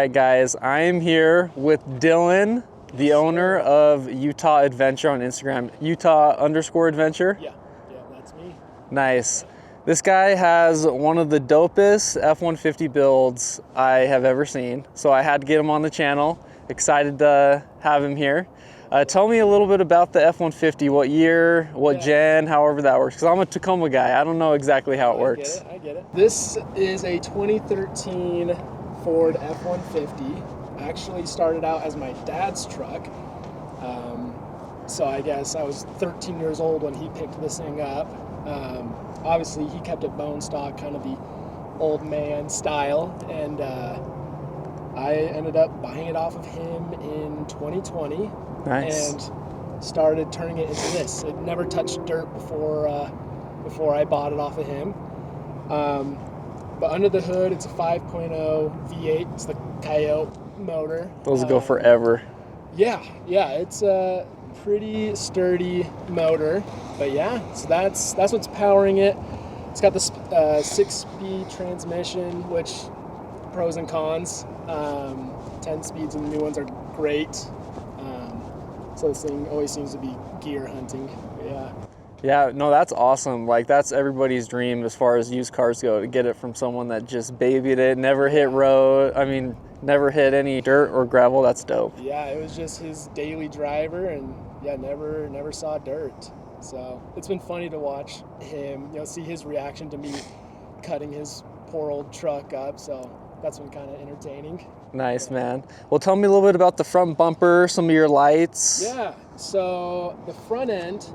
right, guys, I am here with Dylan, the owner of Utah Adventure on Instagram. Utah_adventure? Yeah, that's me. Nice. This guy has one of the dopest F-150 builds I have ever seen, so I had to get him on the channel. Excited to have him here. Tell me a little bit about the F-150, what year, what gen, however that works, because I'm a Tacoma guy. I don't know exactly how it works. I get it. This is a 2013 Ford F-150. Actually started out as my dad's truck. So I guess I was 13 years old when he picked this thing up. Obviously he kept it bone stock, kind of the old man style, and I ended up buying it off of him in 2020. Nice. And started turning it into this. It never touched dirt before I bought it off of him. But under the hood, it's a 5.0 V8. It's the Coyote motor. Those go forever. Yeah, it's a pretty sturdy motor. But yeah, so that's what's powering it. It's got the 6-speed transmission, which pros and cons. 10 speeds and the new ones are great. So this thing always seems to be gear hunting. Yeah, no, that's awesome. Like, that's everybody's dream as far as used cars go, to get it from someone that just babied it, never hit never hit any dirt or gravel. That's dope. Yeah, it was just his daily driver, and never saw dirt. So it's been funny to watch him, see his reaction to me cutting his poor old truck up. So that's been kind of entertaining. Nice, man. Well, tell me a little bit about the front bumper, some of your lights. Yeah, so the front end,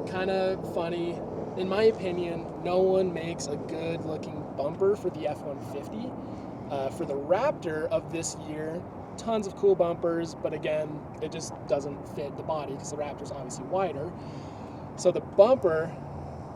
kind of funny. In my opinion, no one makes a good looking bumper for the F-150. For the Raptor of this year, tons of cool bumpers, but again, it just doesn't fit the body because the Raptor's obviously wider. So the bumper,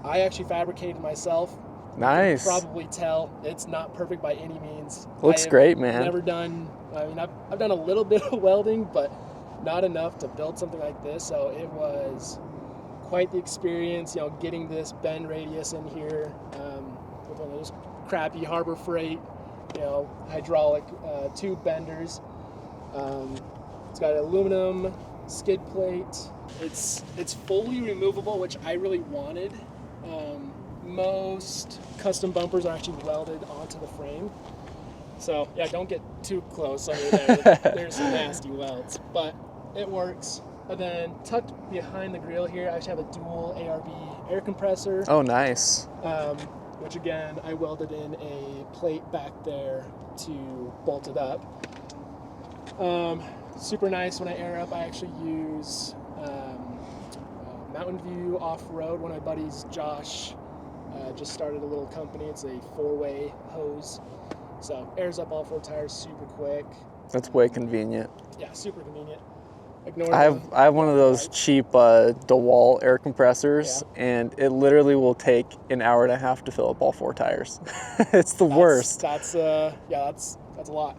I actually fabricated myself. Nice. You can probably tell it's not perfect by any means. Looks great, man. I've done a little bit of welding, but not enough to build something like this. So it was quite the experience, getting this bend radius in here with one of those crappy Harbor Freight, hydraulic tube benders. It's got an aluminum skid plate. It's fully removable, which I really wanted. Most custom bumpers are actually welded onto the frame. So yeah, don't get too close under there. There's some nasty welds, but it works. And then tucked behind the grill here, I actually have a dual ARB air compressor. Oh, nice. Which again, I welded in a plate back there to bolt it up. Super nice when I air up. I actually use Mountain View Offroad. One of my buddies, Josh, just started a little company. It's a 4-way hose. So airs up all 4 tires super quick. That's way convenient. Yeah, super convenient. I have one of those cheap DeWalt air compressors, and it literally will take an hour and a half to fill up all 4 tires. It's the worst. That's a lot.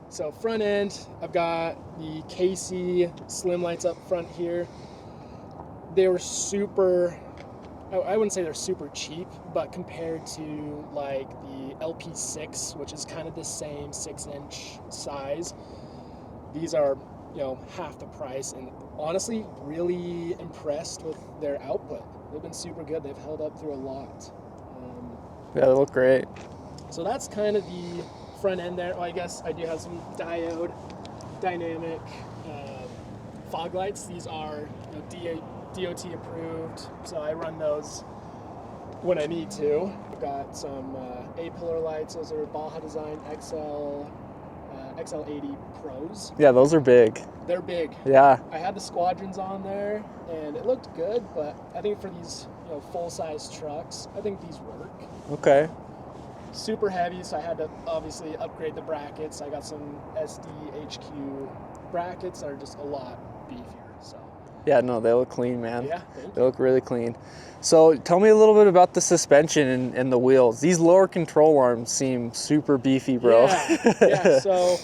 So front end, I've got the KC slim lights up front here. They were super, I wouldn't say they're super cheap, but compared to like the LP6, which is kind of the same 6-inch size, these are half the price, and honestly really impressed with their output. They've been super good. They've held up through a lot. Yeah, they look great. So that's kind of the front end there. Well, I guess I do have some diode dynamic fog lights. These are DOT approved, so I run those when I need to. I've got some A-pillar lights. Those are Baja Design XL80 Pros. Yeah, those are big. They're big. Yeah. I had the Squadrons on there, and it looked good, but I think for these full-size trucks, I think these work. Okay. Super heavy, so I had to obviously upgrade the brackets. I got some SDHQ brackets that are just a lot beefier. So. Yeah, no, they look clean, man. Yeah, they look really clean. So tell me a little bit about the suspension and the wheels. These lower control arms seem super beefy, bro. Yeah, so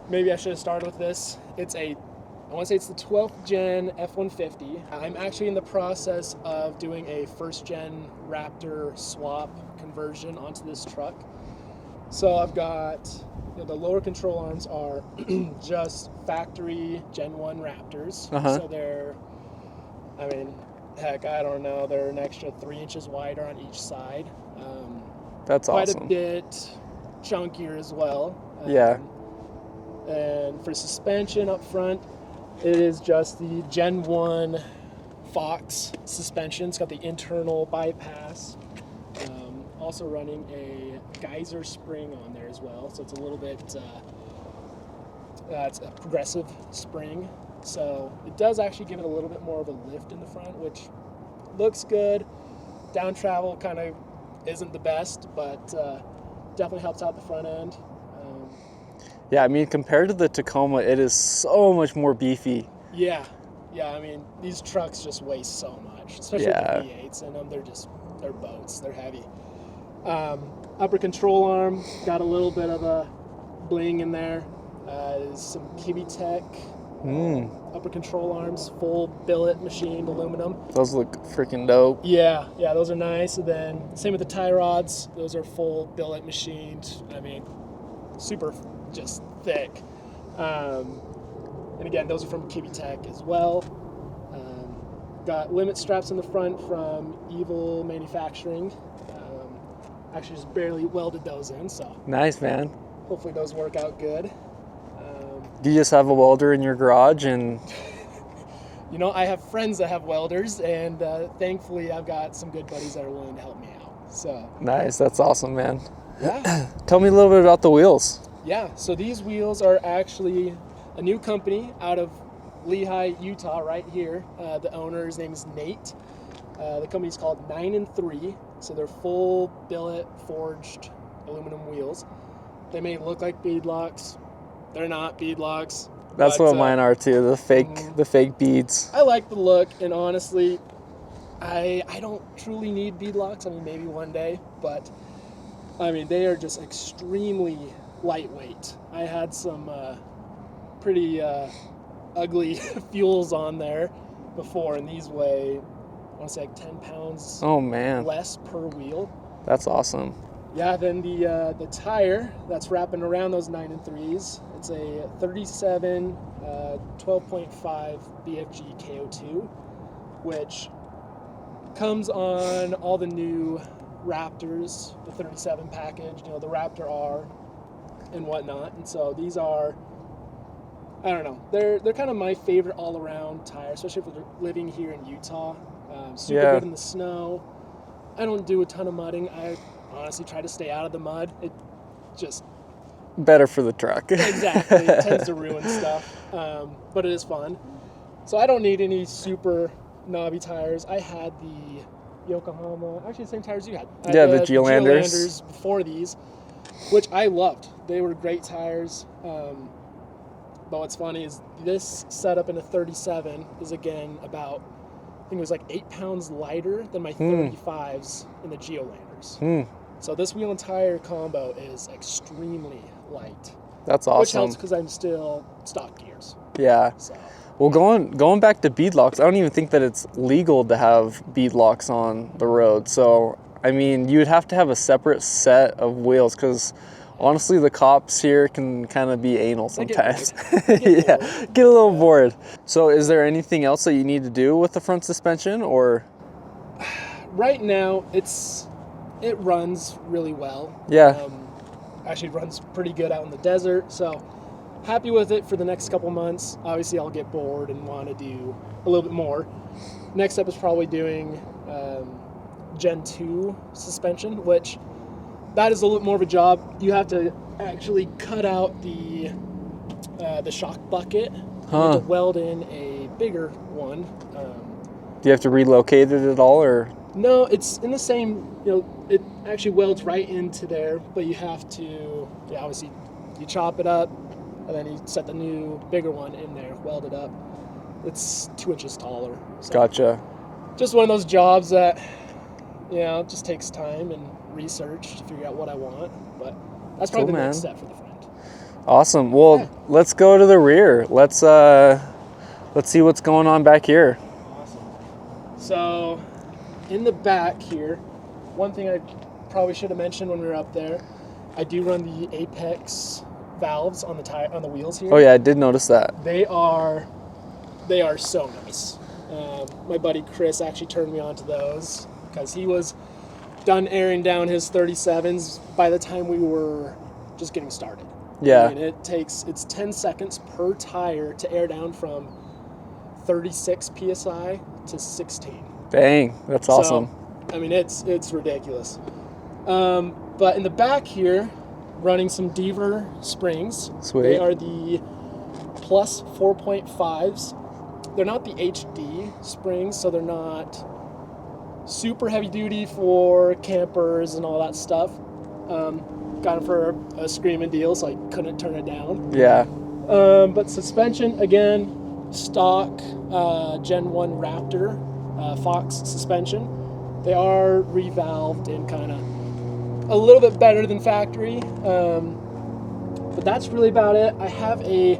maybe I should have started with this. I want to say it's the 12th gen F-150. I'm actually in the process of doing a 1st gen Raptor swap conversion onto this truck. So I've got, the lower control arms are just factory Gen 1 Raptors. So they're, I mean, heck, I don't know, they're an extra 3 inches wider on each side. That's quite awesome. a bit chunkier as well. Yeah. And for suspension up front, it is just the Gen 1 Fox suspension. It's got the internal bypass. Also running a geyser spring on there as well, so it's a little bit, it's a progressive spring. So it does actually give it a little bit more of a lift in the front, which looks good. Down travel kind of isn't the best, but definitely helps out the front end. Yeah, I mean, compared to the Tacoma, it is so much more beefy. Yeah, I mean, these trucks just weigh so much, especially the V8s, and they're boats, they're heavy. Upper control arm, got a little bit of a bling in there. Some Kibitech upper control arms, full billet machined aluminum. Those look freaking dope. Yeah, those are nice. And then same with the tie rods, those are full billet machined. I mean, super just thick. And again, those are from Kibitech as well. Got limit straps in the front from Evil Manufacturing. Actually just barely welded those in, so. Nice, man. Hopefully those work out good. Do you just have a welder in your garage and? I have friends that have welders, and thankfully I've got some good buddies that are willing to help me out. So. Nice, that's awesome, man. Yeah. Tell me a little bit about the wheels. Yeah, so these wheels are actually a new company out of Lehi, Utah, right here. The owner, his name is Nate. The company's called 9 and 3, so they're full billet forged aluminum wheels. They may look like beadlocks. They're not beadlocks. That's what mine are too. The fake beads. I like the look, and honestly, I don't truly need beadlocks. I mean, maybe one day, but I mean, they are just extremely lightweight. I had some pretty ugly fuels on there before, and these weigh, I want to say, like 10 pounds. Oh man, less per wheel. That's awesome. Yeah, then the tire that's wrapping around those 9 and 3s, it's a 37 12.5 BFG KO2, which comes on all the new Raptors, the 37 package, the Raptor R and whatnot. And so these are, I don't know, they're kind of my favorite all-around tire, especially if we're living here in Utah. Super good in the snow. I don't do a ton of mudding. I honestly try to stay out of the mud. It just better for the truck. Exactly. It tends to ruin stuff, but it is fun. So I don't need any super knobby tires. I had the Yokohama, actually the same tires you had. Yeah, the Geolanders before these, which I loved. They were great tires. But what's funny is this setup in a 37 is again about, I think it was like 8 pounds lighter than my 35s in the Geolanders. So this wheel and tire combo is extremely light. That's awesome. Which helps because I'm still stock gears. Yeah. So. Well, going back to beadlocks, I don't even think that it's legal to have beadlocks on the road. So, I mean, you'd have to have a separate set of wheels because honestly, the cops here can kind of be anal sometimes. Get a little bored. So is there anything else that you need to do with the front suspension, or? Right now, it runs really well. Yeah. Actually runs pretty good out in the desert, so happy with it for the next couple months. Obviously, I'll get bored and want to do a little bit more. Next up is probably doing Gen 2 suspension, which that is a little more of a job. You have to actually cut out the shock bucket and to weld in a bigger one. Do you have to relocate it at all, or? No, it's in the same, it actually welds right into there, but you have to, obviously you chop it up and then you set the new bigger one in there, weld it up. It's 2 inches taller. So gotcha. Just one of those jobs that, it just takes time and research to figure out what I want, but that's probably the next step for the front. Awesome. Well, let's go to the rear. Let's see what's going on back here. Awesome. So in the back here, one thing I probably should have mentioned when we were up there I do run the Apex valves on the wheels here. Oh yeah, I did notice that. They are so nice. My buddy Chris actually turned me on to those because he was done airing down his 37s by the time we were just getting started. Yeah. I mean, it's 10 seconds per tire to air down from 36 psi to 16. Dang, that's awesome. So, I mean, it's ridiculous. But in the back here, running some Deaver springs. Sweet. They are the plus 4.5s. They're not the HD springs, so they're not super heavy duty for campers and all that stuff. Got them for a screaming deal, so I couldn't turn it down. Yeah. But suspension, again, stock Gen 1 Raptor Fox suspension. They are revalved and kind of a little bit better than factory. But that's really about it. I have a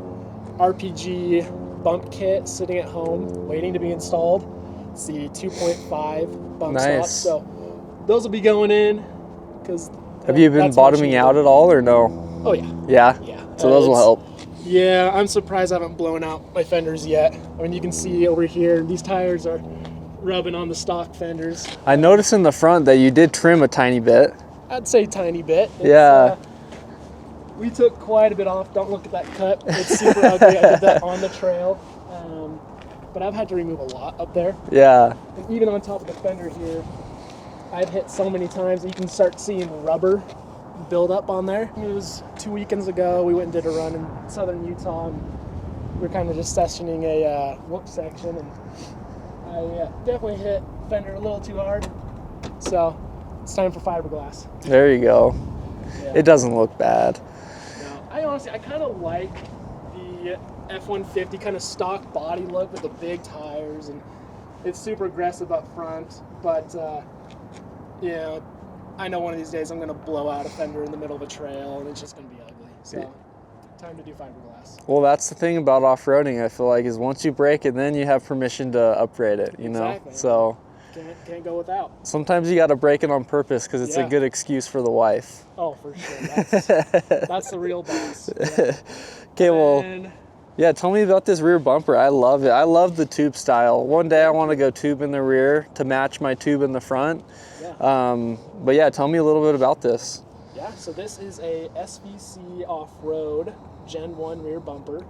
RPG bump kit sitting at home waiting to be installed. It's the 2.5 bump Nice. stop. So those will be going in because. Have you been bottoming out at all or no? Oh yeah. Yeah? Yeah. So those will help. Yeah, I'm surprised I haven't blown out my fenders yet. I mean, you can see over here, these tires are rubbing on the stock fenders. I noticed in the front that you did trim a tiny bit. I'd say tiny bit. Yeah. We took quite a bit off. Don't look at that cut. It's super ugly. I did that on the trail. But I've had to remove a lot up there. Yeah. And even on top of the fender here, I've hit so many times that you can start seeing rubber build up on there. It was 2 weekends ago. We went and did a run in southern Utah, and we were kind of just sessioning a whoop section, and I definitely hit fender a little too hard. So it's time for fiberglass. There you go. Yeah. It doesn't look bad. No, I kind of like the F-150 kind of stock body look with the big tires, and it's super aggressive up front, but yeah, I know one of these days I'm going to blow out a fender in the middle of a trail, and it's just going to be ugly. So, time to do fiberglass. Well, that's the thing about off-roading, I feel like, is once you break it, then you have permission to upgrade it, you know? Exactly. So Can't go without. sometimes you got to break it on purpose because it's a Yeah. good excuse for the wife. Oh, for sure. That's the real boss. Yeah. Okay, well, And yeah, tell me about this rear bumper. I love it. I love the tube style. One day I want to go tube in the rear to match my tube in the front. yeah. But yeah, tell me a little bit about this. Yeah, so this is a SVC Offroad Gen 1 rear bumper.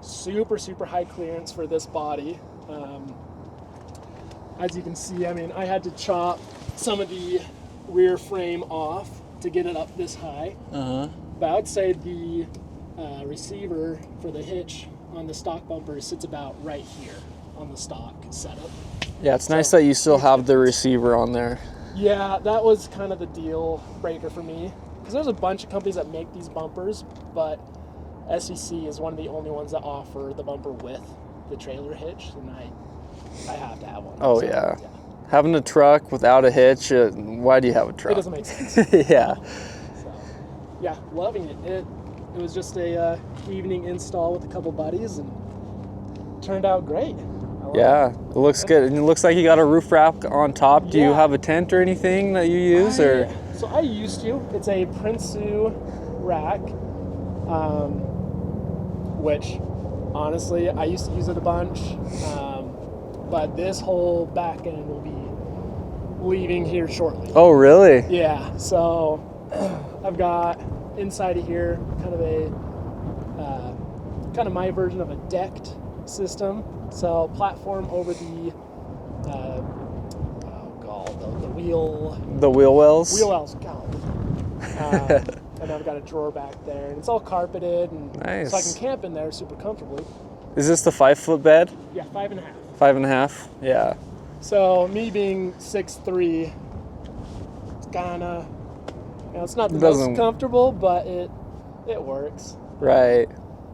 Super, super high clearance for this body. As you can see, I mean, I had to chop some of the rear frame off to get it up this high. But I would say the receiver for the hitch on the stock bumper sits about right here on the stock setup. Yeah, it's nice that you still have the receiver on there. Yeah, that was kind of the deal breaker for me. Because there's a bunch of companies that make these bumpers, but SVC is one of the only ones that offer the bumper with the trailer hitch, and I have to have one. Oh, So, yeah. Having a truck without a hitch, why do you have a truck? It doesn't make sense. Yeah. So, yeah, loving it. It was just a evening install with a couple buddies, and turned out great. I love Yeah, it looks good. And it looks like you got a roof rack on top. Do you Yeah. have a tent or anything that you use? Or So I used to. It's a Prinsu rack, which honestly I used to use it a bunch, but this whole back end will be leaving here shortly. Oh, really? Yeah, so I've got inside of here kind of my version of a decked system. So platform over the the wheel wells? wheel wells, God. And I've got a drawer back there, and it's all carpeted, and Nice. so I can camp in there super comfortably. Is this the 5-foot bed? Yeah, 5.5. 5.5? Yeah. So me being 6'3", it's kind of, it's not the Doesn't- most comfortable, but it works. Right.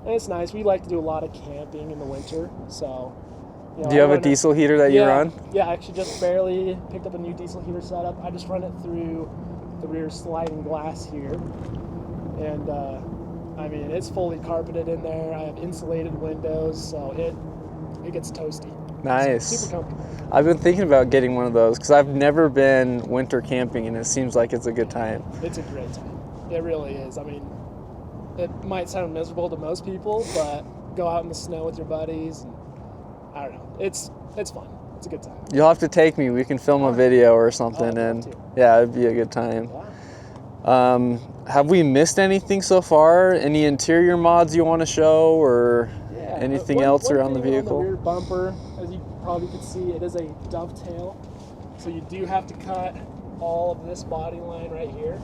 And it's nice. We like to do a lot of camping in the winter, so. Do you have a diesel heater that you Yeah, run? yeah. I actually just barely picked up a new diesel heater setup. I just run it through the rear sliding glass here, and I mean it's fully carpeted in there. I have insulated windows, so it gets toasty. Nice. Super comfortable. I've been thinking about getting one of those because I've never been winter camping, and it seems like it's a good time. It's a great time. It really is. I mean, it might sound miserable to most people, but go out in the snow with your buddies. And, I don't know. It's fun. It's a good time. You'll have to take me. We can film a video or something, I'd love and to. yeah, it'd be a good time. Wow. Have we missed anything so far? Any interior mods you want to show, or anything else around the vehicle? On the rear bumper, as you probably could see, it is a dovetail. So you do have to cut all of this body line right here.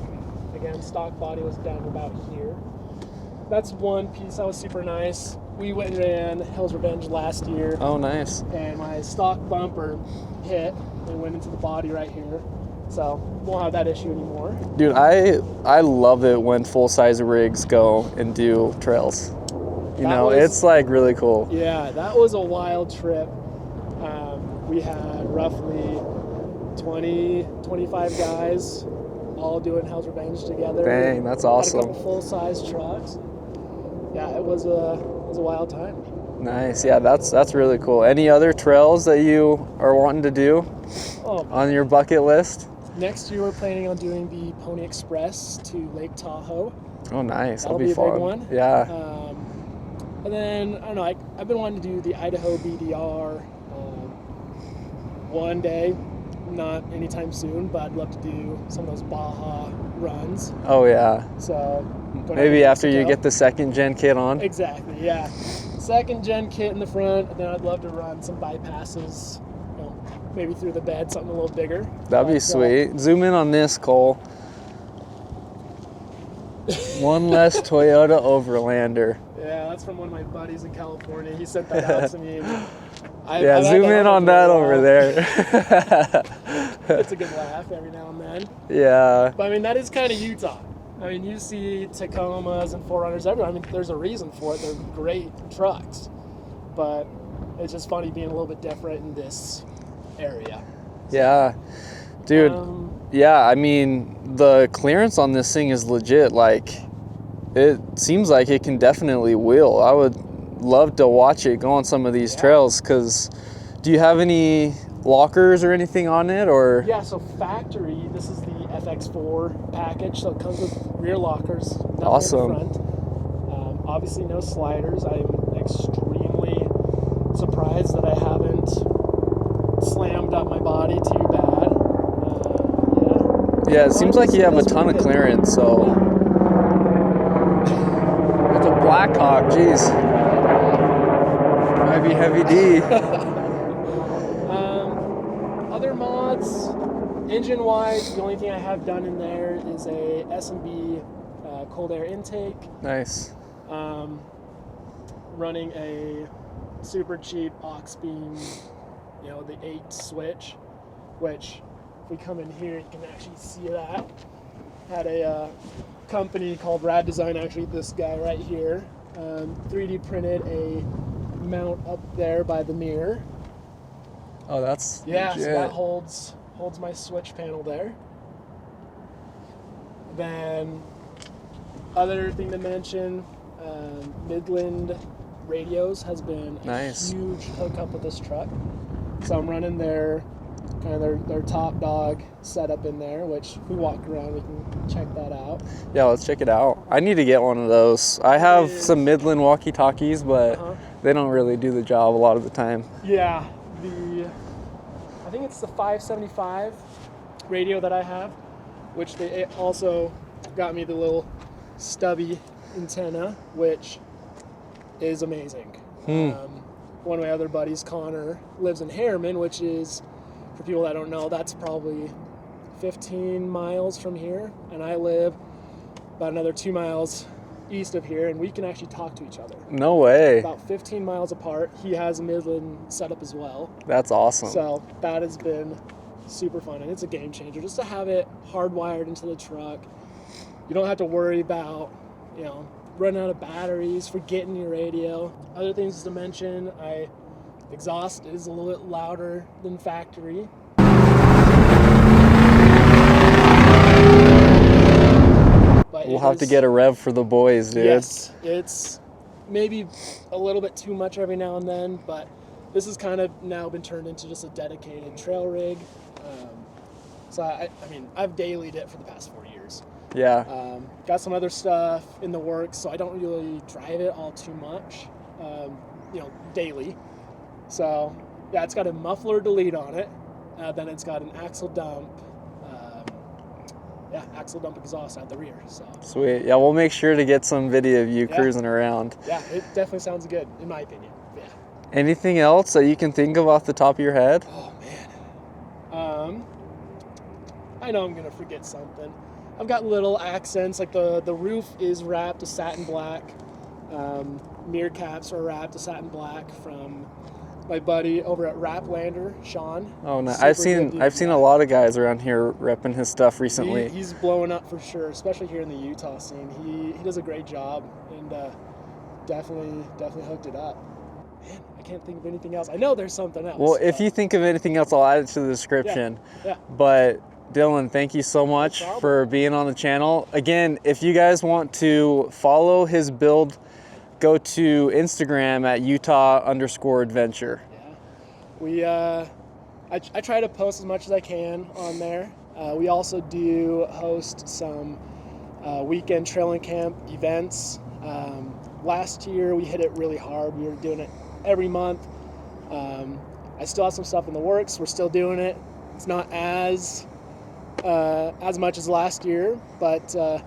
Again, stock body was down about here. That's one piece that was super nice. We went and ran Hell's Revenge last year. Oh, nice. And my stock bumper hit and went into the body right here. So won't have that issue anymore. Dude, I love it when full-size rigs go and do trails. You know, it's like really cool. Yeah, that was a wild trip. We had roughly 20, 25 guys all doing Hell's Revenge together. Dang, that's awesome. Had a couple full-size trucks. Yeah, it was a wild time. Nice. Yeah, that's really cool. Any other trails that you are wanting to do on your bucket list? Next year, we're planning on doing the Pony Express to Lake Tahoe. Oh, nice. That'll be be a fun. big one. Yeah. And then, I don't know, I've been wanting to do the Idaho BDR one day. Not anytime soon, but I'd love to do some of those Baja runs. Oh, yeah. So maybe after you get the second gen kit on? Exactly, yeah. Second gen kit in the front, and then I'd love to run some bypasses, you know, maybe through the bed, something a little bigger. That'd be sweet. Zoom in on this, Cole. One less Toyota Overlander. Yeah, that's from one of my buddies in California. He sent that out to me. I've zoom in on that over there. It's a good laugh every now and then. Yeah. But I mean, that is kind of Utah. I mean, you see Tacomas and 4Runners everywhere. I mean, there's a reason for it. They're great trucks. But it's just funny being a little bit different in this area. Yeah. Dude, yeah, I mean, the clearance on this thing is legit. Like, it seems like it can definitely wheel. I would love to watch it go on some of these trails, because do you have any lockers or anything on it, or? Yeah, so factory, this is the FX4 package, so it comes with rear lockers. Awesome. In the front. Obviously no sliders. I'm extremely surprised that I haven't slammed up my body too bad. Yeah, it seems like you have a ton of clearance, so. It's a Blackhawk, jeez. Might be heavy D. Other mods, engine-wise, the only thing I have done in there is a S&B cold air intake. Nice. Running a super cheap aux beam, you know, the 8 switch, which if we come in here, you can actually see that. Had a company called Rad Design, actually this guy right here, 3D printed a mount up there by the mirror. Oh, that's legit. So that holds my switch panel there. Then other thing to mention, Midland Radios has been a huge hookup with this truck. So I'm running their top dog setup in there, which if we walk around, we can check that out. Yeah, let's check it out. I need to get one of those. I have some Midland walkie-talkies, but they don't really do the job a lot of the time. Yeah, I think it's the 575 radio that I have, which they also got me the little stubby antenna, which is amazing. One of my other buddies, Connor, lives in Harriman, which is, for people that don't know, that's probably 15 miles from here, and I live about another 2 miles east of here, and we can actually talk to each other. No way. About 15 miles apart. He has a Midland setup as well. That's awesome. So that has been super fun, and it's a game changer just to have it hardwired into the truck. You don't have to worry about, you know, running out of batteries, forgetting your radio. Other things to mention, exhaust is a little bit louder than factory. But we'll have to get a rev for the boys, dude. Yes, it's maybe a little bit too much every now and then, but this has kind of now been turned into just a dedicated trail rig. So I mean, I've dailied it for the past 4 years. Yeah. Got some other stuff in the works, so I don't really drive it all too much, daily. So yeah, it's got a muffler delete on it. Then it's got an axle dump. Axle dump exhaust out the rear. So Sweet. Yeah, we'll make sure to get some video of you Yeah. cruising around. yeah, it definitely sounds good in my opinion. Yeah. Anything else that you can think of off the top of your head? Oh man. I know I'm gonna forget something. I've got little accents, like the roof is wrapped to satin black. Mirror caps are wrapped to satin black from my buddy over at Raplander, Sean. Oh no, Super I've good seen dude. a lot of guys around here repping his stuff recently. He's blowing up for sure, especially here in the Utah scene. He does a great job, and definitely hooked it up. Man, I can't think of anything else. I know there's something else. Well, if but- you think of anything else, I'll add it to the description. Yeah. But Dylan, thank you so much problem. for being on the channel. Again, if you guys want to follow his build, go to Instagram at Utah_adventure. Yeah. I try to post as much as I can on there. We also do host some weekend trailing camp events. Last year we hit it really hard. We were doing it every month. I still have some stuff in the works. We're still doing it. It's not as much as last year, but the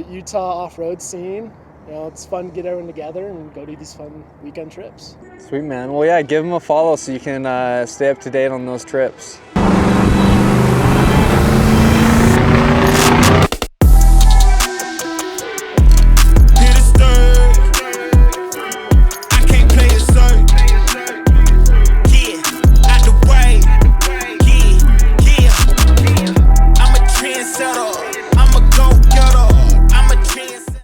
Utah off-road scene, it's fun to get everyone together and go do these fun weekend trips. Sweet, man. Well, yeah, give him a follow so you can stay up to date on those trips.